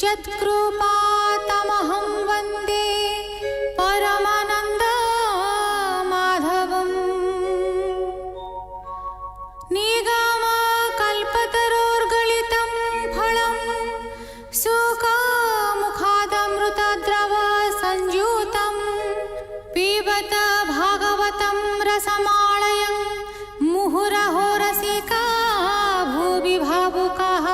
यत्कृपातमहं वन्दे परमानन्दमाधवम् निगमकल्पतरोर्गलितं फलं सुखमुखादमृतद्रवसंयुतं पिबत भागवतं रसमालयं मुहुरहो रसिका भुवि भावुकाः।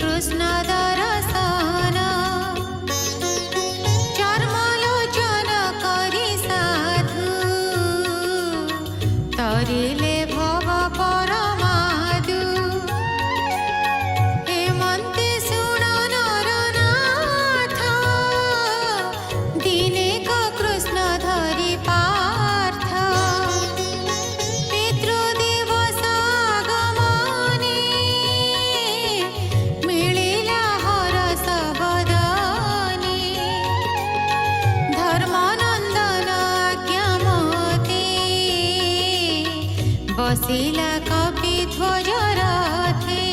कृष्ण दर्शन चर्मलोचन करी साधु तरिले भव परमादु हेमन्ते शुण नरनाथ दिने क कृष्ण धरि पार्थ पितृदिवस आगमने मिलिला हरस बदने धर्मानन्दन आज्ञामते बसिला कपिध्वज रथे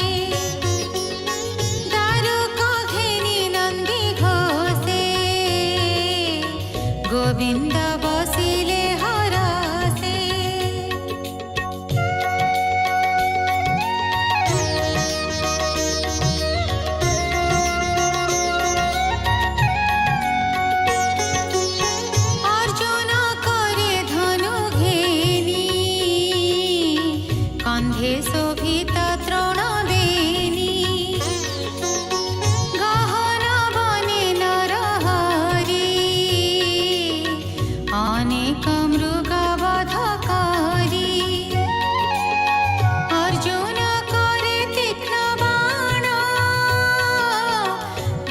दारुक घेनी नन्दी घोषे गोविन्द बसिले हरसे अर्जुन करे धनु घेनी कन्धे शोभित तृणवेणी गहन बने नरहरि अनेक मृगवधकारी अर्जुन करे तीक्ष्ण बाण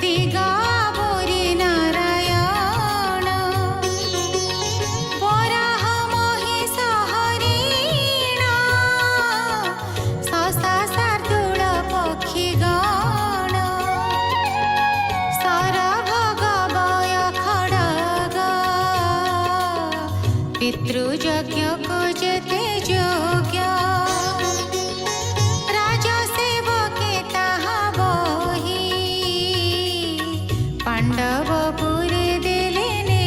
दिगावरी नारायण वराह महिष हरिण शशा शार्दूल पक्षिगण सरभगवय खड्ग पितृयज्ञ को जेते योग्य राजसेवके ताहा बही पाण्डवपुरे देले नेई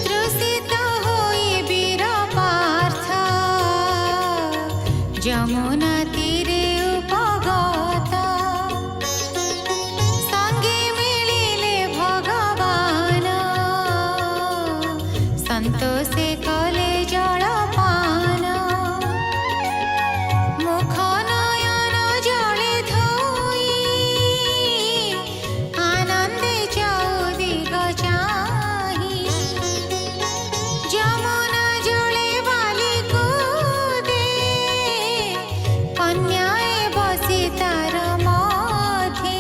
तृषित होई वीर पार्थ যমুনা তীরে উপগত সঙ্গে মিলিলে ভগবান সন্তোষে কলে জলপান মুখ নয়ন জলে ধোই আনন্দে চৌদিগ চাহি যমুনা জলে বালি কুদে কন্যায় বসি তার মধ্যে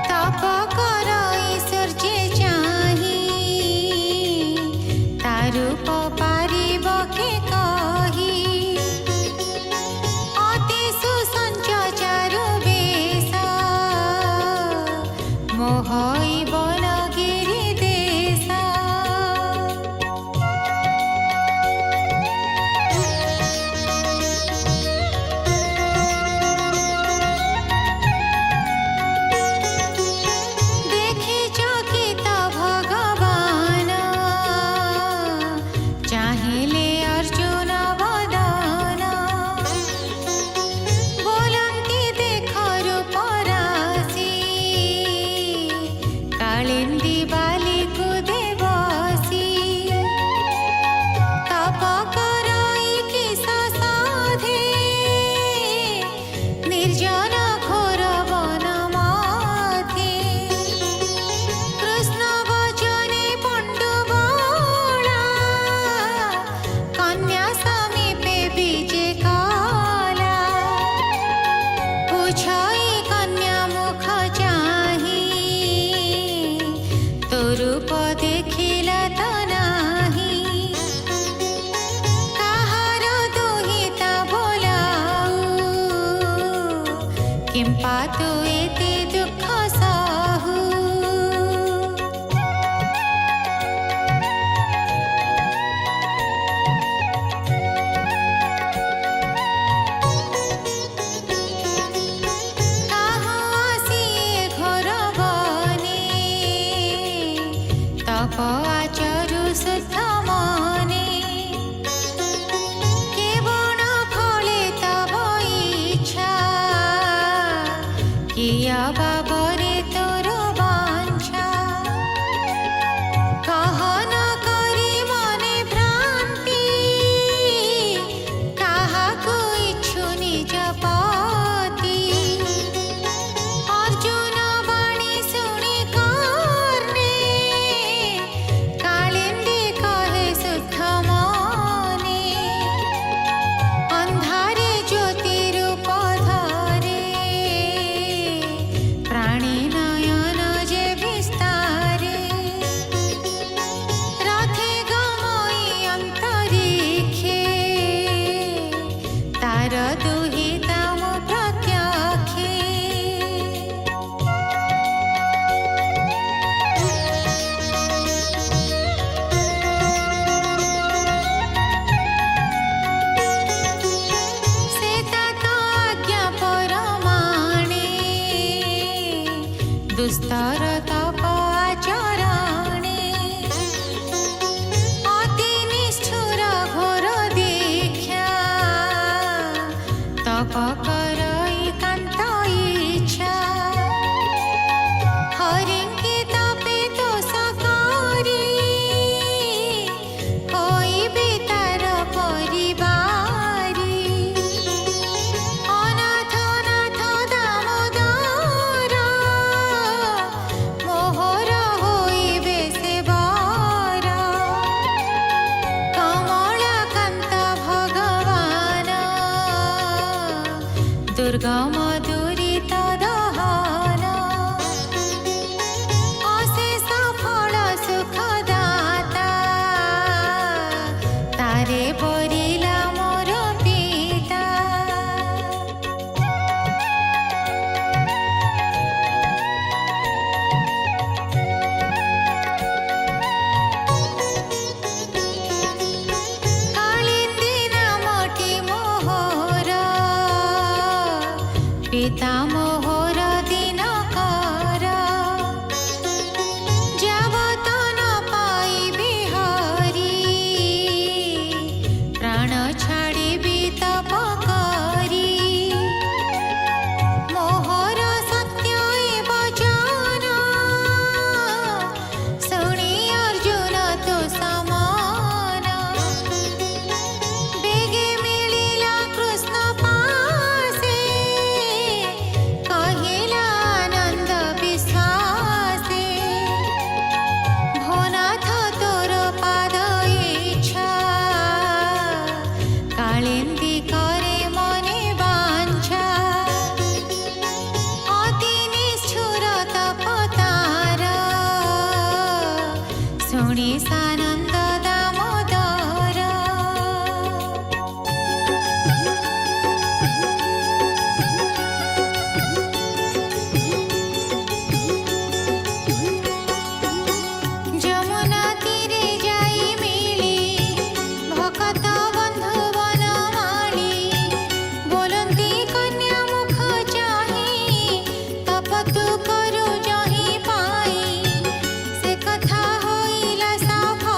তপ করই সূর্যে চাহি তার রূপ পারিব কে কহি অতি সুসঞ্চারু বেশ মোহই বনগিরি দেশ দেখি চকিত ভগবান চাহিলে অর্জুন বদন बोलन्ति देख रूप राशि कालिन्दी बाली कुदे बसी तप करई किस साधे निर्जन घोर वन मध्ये कृष्ण वचने पण्डुबला कन्या समीपे विजे कला पूछई कन्या मुख चाही तो रूप देखिला त नाही काहार दुहिता बोलाऊ किंपा तू एते दुःख साहू काहू आसिए घोर बने तप आचरु शुद्ध मने केवल फले तब इच्छा किया बाबरे तोर बा दुस्तर तपाचरणे अति निष्ठुर घोर दीक्षा तप कर एकांत इच्छा हरिंके तपे तो सकारी होइबे तार परिवारी अनाथ नाथ दामोदर मोहर होइबे से बर कमलाकांत भगवान दुर्गम दुरित दहन अशेष फल सुखदाता तारे परिला मोर पिता कालिंदी नामटी मोहर पिता मोहर दिनकर जावतन पाइबे हरि प्राण छाड़िबे तप करी मोहर सत्य ए वचन शुणी अर्जुन तो समान बेगे मिलिला कृष्ण पासे कहिला आनंद विश्वासे भोनाथ तोर पाद इच्छा कालिंदी करे मने वांछा अति निष्ठुर तपतार शुणी सानंद दामोदर যমুনা তীরে যাই মিলি ভকত বন্ধু বনমালী बोलंती कन्या मुख चाही तप तु करु जहि पाई से कथा होइला सफल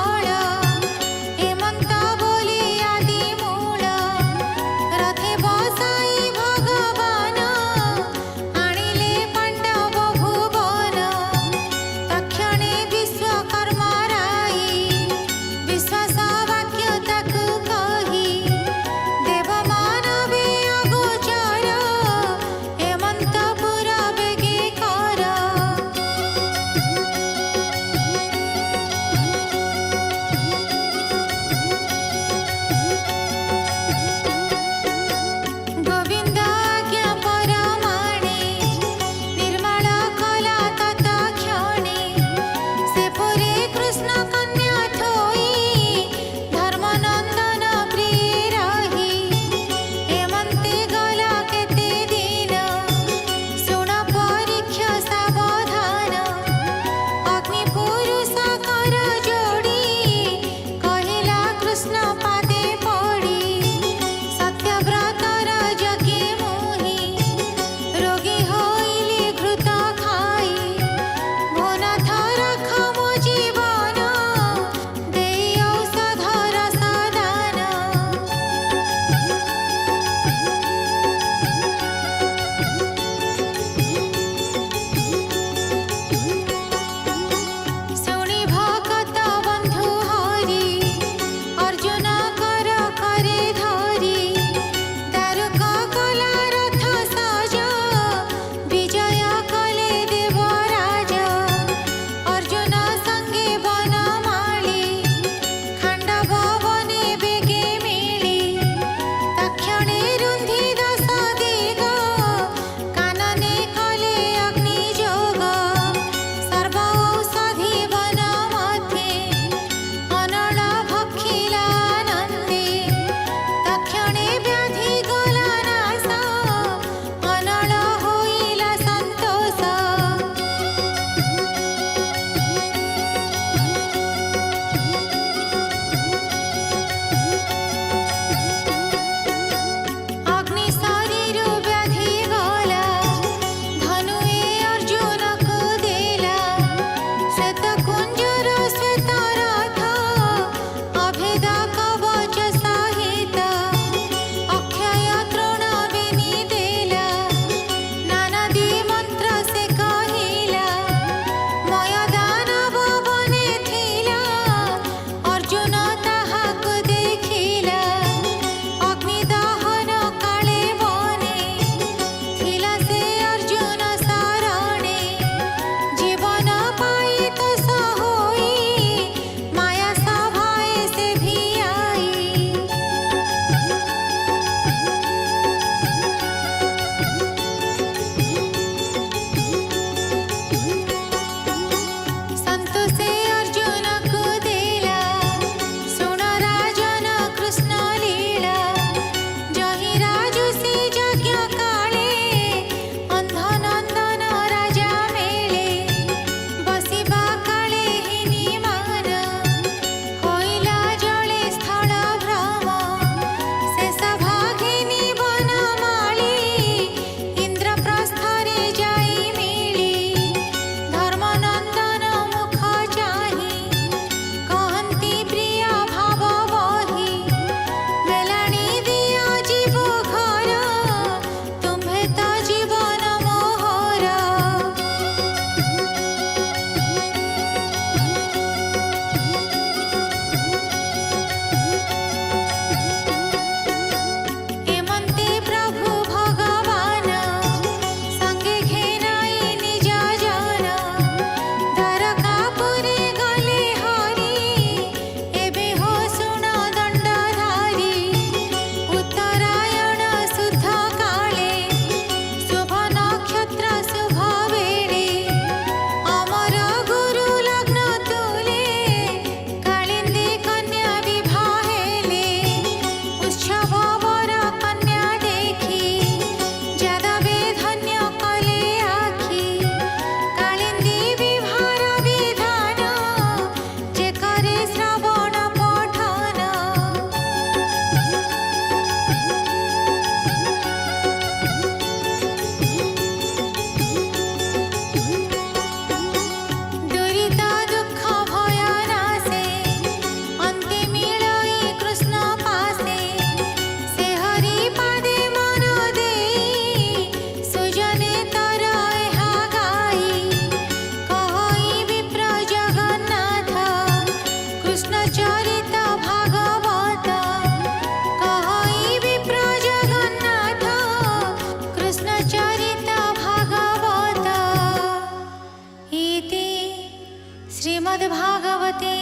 श्रीमद्भागवते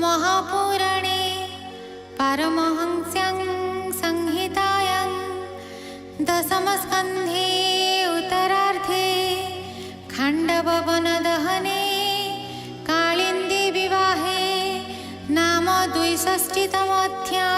महापुराणे पारमहंस्यां संहितायां दशमस्कन्धे उत्तरार्धे खाण्डववनदहने कालिन्दी विवाहे नाम 62तमोऽध्यायः।